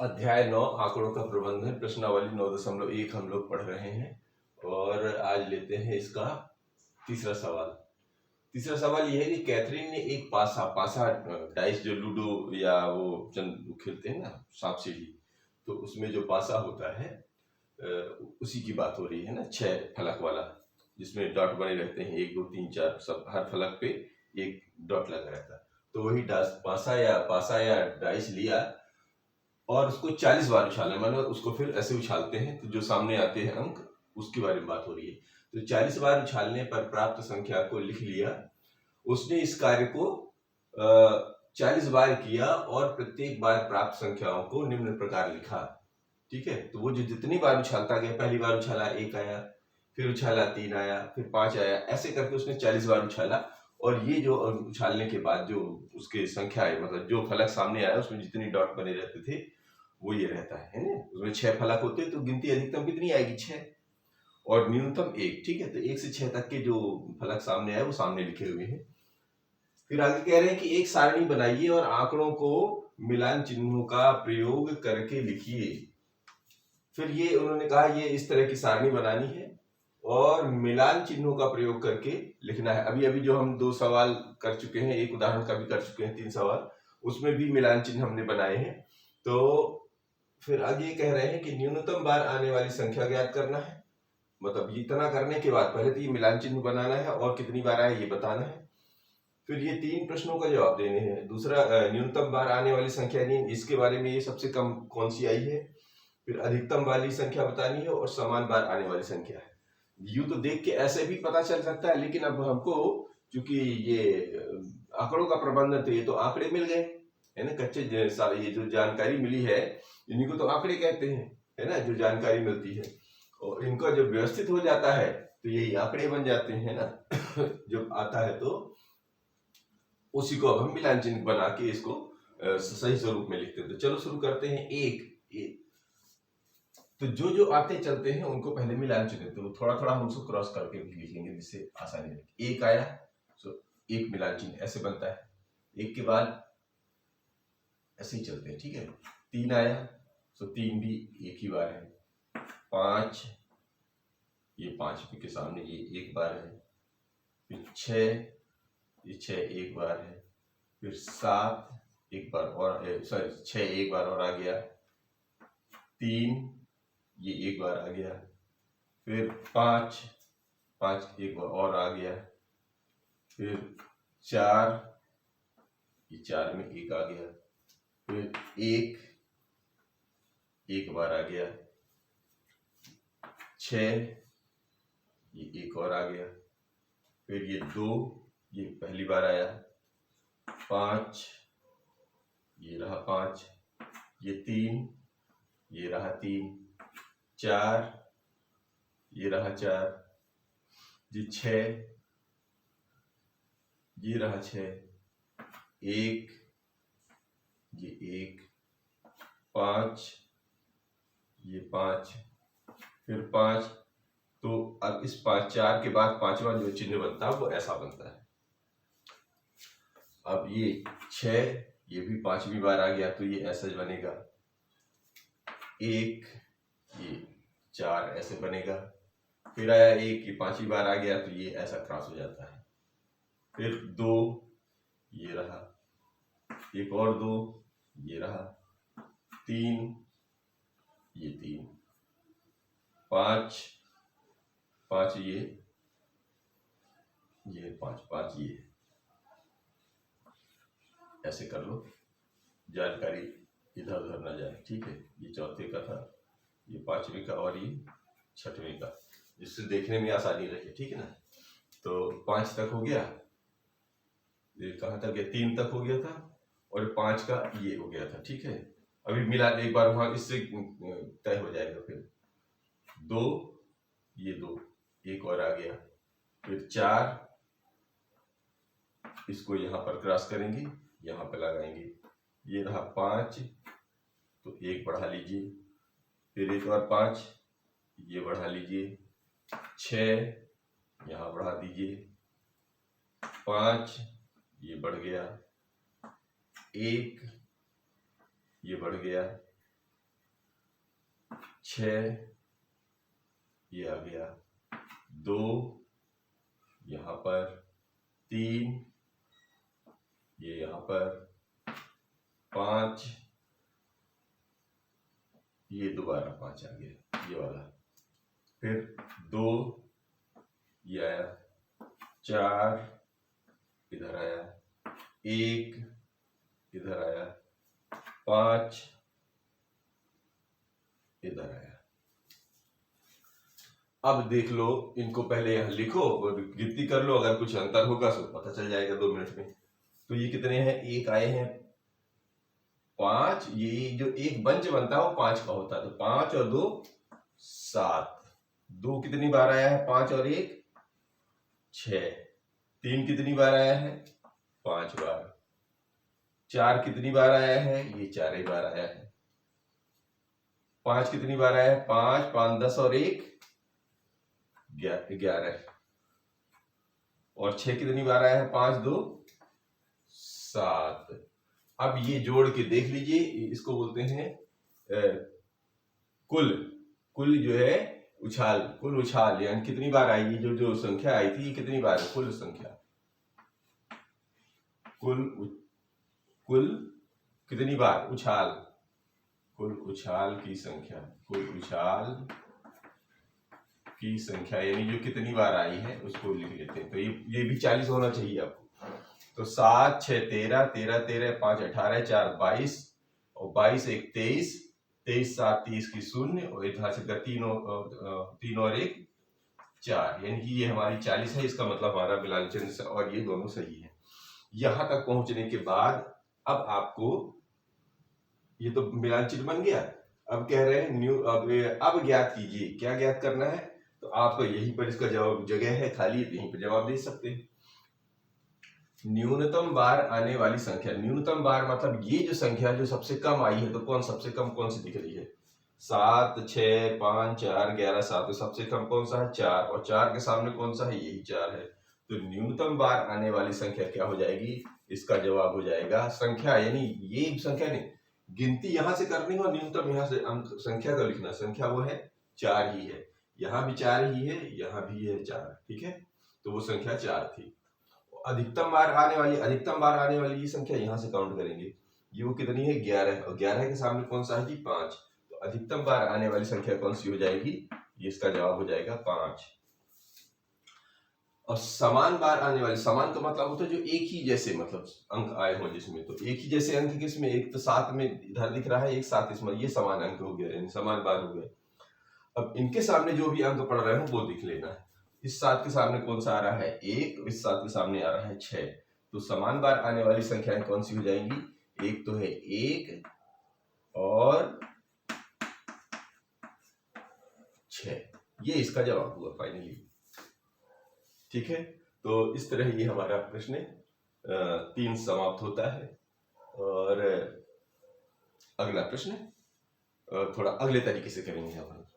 अध्याय 9 आंकड़ों का प्रबंधन प्रश्नावली 9.1 हम लोग पढ़ रहे हैं और आज लेते हैं इसका तीसरा सवाल। तीसरा सवाल यह है कि कैथरीन ने एक पासा पासा डाइस जो लूडो या वो चंद खेलते हैं ना सांप सीढ़ी, तो उसमें जो पासा होता है उसी की बात हो रही है ना, 6 फलक वाला जिसमें डॉट बने रहते हैं, 1 2 3 4 सब, हर फलक पे एक डॉट लगा रहता है। तो वही पासा या डाइस लिया और उसको 40 बार उछालना, मतलब उसको फिर ऐसे उछालते हैं तो जो सामने आते हैं अंक उसके बारे में बात हो रही है। तो 40 बार उछालने पर प्राप्त संख्या को लिख लिया। उसने इस कार्य को 40 बार किया और प्रत्येक बार प्राप्त संख्याओं को निम्न प्रकार लिखा। ठीक है, तो वो जो जितनी बार उछालता गया, पहली बार उछाला 1 आया, फिर उछाला 3 आया, फिर 5 आया, ऐसे करके उसने 40 बार उछाला। और ये जो उछालने के बाद जो उसके संख्या है, मतलब जो फलक सामने आया उसमें जितनी डॉट बने रहते थे वो ये रहता है ना। उसमें 6 फलक होते हैं तो गिनती अधिकतम कितनी आएगी? 6 और न्यूनतम 1। ठीक है, तो 1 से 6 तक के जो फलक सामने आए वो सामने लिखे हुए हैं। फिर आगे कह रहे हैं कि एक सारणी बनाइए और आंकड़ों को मिलान चिन्हों का प्रयोग करके लिखिए। फिर ये उन्होंने कहा ये इस तरह की सारणी बनानी है और मिलान चिन्हों का प्रयोग करके लिखना है। अभी अभी जो हम 2 सवाल कर चुके हैं, एक उदाहरण का भी कर चुके हैं, 3 सवाल, उसमें भी मिलान चिन्ह हमने बनाए हैं। तो फिर आगे कह रहे हैं कि न्यूनतम बार आने वाली संख्या ज्ञात करना है। मतलब इतना करने के बाद पहले तो ये मिलान चिन्ह बनाना है और कितनी बार आए ये बताना है। फिर ये 3 प्रश्नों का जवाब देने हैं। दूसरा, न्यूनतम बार आने वाली संख्या इसके बारे में, ये सबसे कम कौन सी आई है। फिर अधिकतम वाली संख्या बतानी है और समान बार आने वाली संख्या है। यूं तो देख के ऐसे भी पता चल सकता है, लेकिन अब हमको चूंकि ये आंकड़ों का प्रबंधन, तो ये तो आंकड़े मिल गए है ना, कच्चे ये जो जानकारी मिली है इन्हीं को तो आंकड़े कहते हैं, है ना, जो जानकारी मिलती है। और इनका जब व्यवस्थित हो जाता है तो यही आंकड़े बन जाते हैं ना। जब आता है तो उसी को अब हम मिलान चिन्ह बना के इसको सही स्वरूप में लिखते हैं। तो चलो शुरू करते हैं। एक तो जो आते चलते हैं उनको पहले मिलान चिन्ह, तो थोड़ा थोड़ा हम उसको क्रॉस करके भी लिखेंगे जिससे आसानी लगे। 1 आया तो एक मिलान चिन्ह ऐसे बनता है, एक के बाद ऐसे ही चलते हैं। ठीक है, 3 आया तो 3 भी एक ही बार है। 5, ये 5 के सामने ये एक बार है। फिर 6, ये 6 एक बार है। फिर 7 एक बार और, सॉरी 6 एक बार और आ गया। 3 ये एक बार आ गया। फिर 5 एक बार और आ गया। फिर 4, ये 4 में एक आ गया। फिर 1 एक बार आ गया। 6 ये एक और आ गया। फिर ये 2 ये पहली बार आया। 5 ये रहा 5। ये 3 ये रहा 3। 4 ये रहा 4। ये 6 ये रहा 6। 1 ये 1। 5 ये 5। फिर 5, तो अब इस 4 के बाद 5वां जो चिन्ह बनता है वो ऐसा बनता है। अब ये 6 ये भी 5वीं बार आ गया तो ये ऐसा बनेगा। 1 ये 4 ऐसे बनेगा। फिर आया 1, ये 5वीं बार आ गया तो ये ऐसा क्रॉस हो जाता है। फिर 2 ये रहा, एक और 2 ये रहा। 3 ये 3। 5 ये 5 ये ऐसे कर लो, जानकारी इधर उधर ना जाए। ठीक है, ये चौथे का था, ये 5वें का और ये 6वें का, जिससे देखने में आसानी रहे। ठीक है ना, तो 5 तक हो गया। ये कहाँ तक गया? 3 तक हो गया था और 5 का ये हो गया था। ठीक है, अभी मिला एक बार वहां, इससे तय हो जाएगा। फिर 2 ये 2 एक और आ गया। फिर 4 इसको यहाँ पर क्रॉस करेंगे, यहाँ पर लगाएंगे। ये रहा 5 तो एक बढ़ा लीजिए। फिर एक और 5 ये बढ़ा लीजिए। 6 यहाँ बढ़ा दीजिए। 5 ये बढ़ गया। 1 ये बढ़ गया। 6 ये आ गया, 2 यहाँ पर, 3 ये यहाँ पर, 5 ये दोबारा 5 आ गया ये वाला, फिर 2 ये आया, 4 इधर आया, 1 इधर आया, 5 इधर आया। अब देख लो, इनको पहले यहां लिखो और गिनती कर लो, अगर कुछ अंतर होगा तो पता चल जाएगा 2 मिनट में। तो ये कितने हैं, एक आए हैं 5, ये जो एक बंच बनता है वो 5 का होता है, तो 5 और 2 7, 2 कितनी बार आया है, 5 और 1 6, 3 कितनी बार आया है, 5 बार, 4 कितनी बार आया है, ये 4 ही बार आया है, 5 कितनी बार आया है, 5 5 10 और 1 11, और 6 कितनी बार आया है, 5 2 7। अब ये जोड़ के देख लीजिए, इसको बोलते हैं कुल जो है उछाल, कुल उछाल, यानी कितनी बार आई, जो जो संख्या आई थी कितनी बार है, कुल संख्या, कुल कितनी बार उछाल, कुल उछाल की संख्या, कुल उछाल की संख्या यानी जो कितनी बार आई है उसको लिख लेते हैं। तो ये भी 40 होना चाहिए आपको। तो 7 6 13, 13 13 5 18, 4 22 और 22 1 23, 23 7 30 की 0 और इधर से 3 और 1 4, यानी कि ये हमारी 40 है। इसका मतलब हमारा मिलान चिन्ह और ये दोनों सही है। यहां तक पहुंचने के बाद अब आपको ये तो मिलान चिन्ह बन गया। अब कह रहे हैं अब ज्ञात कीजिए, क्या ज्ञात करना है, तो आप यहीं पर इसका जवाब जगह है खाली, यहीं पर जवाब दे सकते हैं। न्यूनतम बार आने वाली संख्या, न्यूनतम बार मतलब ये जो संख्या जो सबसे कम आई है, तो कौन सबसे कम कौन सी दिख रही है, 7 6 5 4 11 7, तो सबसे कम कौन सा है, 4, और 4 के सामने कौन सा है, यही 4 है। तो न्यूनतम बार आने वाली संख्या क्या हो जाएगी, इसका जवाब हो जाएगा संख्या, यानी ये संख्या नहीं, गिनती यहां से करनी हो, न्यूनतम यहां से अंक संख्या का लिखना, संख्या वो है 4 ही है, यहाँ भी 4 ही है, यहाँ भी है 4, ठीक है, तो वो संख्या 4 थी। अधिकतम बार आने वाली ये संख्या यहां से काउंट करेंगे, ये वो कितनी है, 11, और 11 के सामने कौन सा है जी, 5, तो अधिकतम बार आने वाली संख्या कौन सी हो जाएगी, ये इसका जवाब हो जाएगा 5। और समान बार आने वाली, समान का मतलब होता है जो एक ही जैसे मतलब अंक आए हो जिसमें, तो एक ही जैसे अंक किसमें, एक तो 7 में इधर दिख रहा है, एक 7 इसमें, ये समान अंक हो गया, समान बार हो गए। अब इनके सामने जो भी अंक पड़ रहे हो वो दिख लेना है। इस 7 के सामने कौन सा आ रहा है, 1, इस 7 के सामने आ रहा है 6, तो समान बार आने वाली संख्याएं कौन सी हो जाएंगी, एक तो है 1 और 6, ये इसका जवाब हुआ फाइनली, ठीक है। तो इस तरह ये हमारा प्रश्न 3 समाप्त होता है। और अगला प्रश्न थोड़ा अगले तरीके से करेंगे अपन।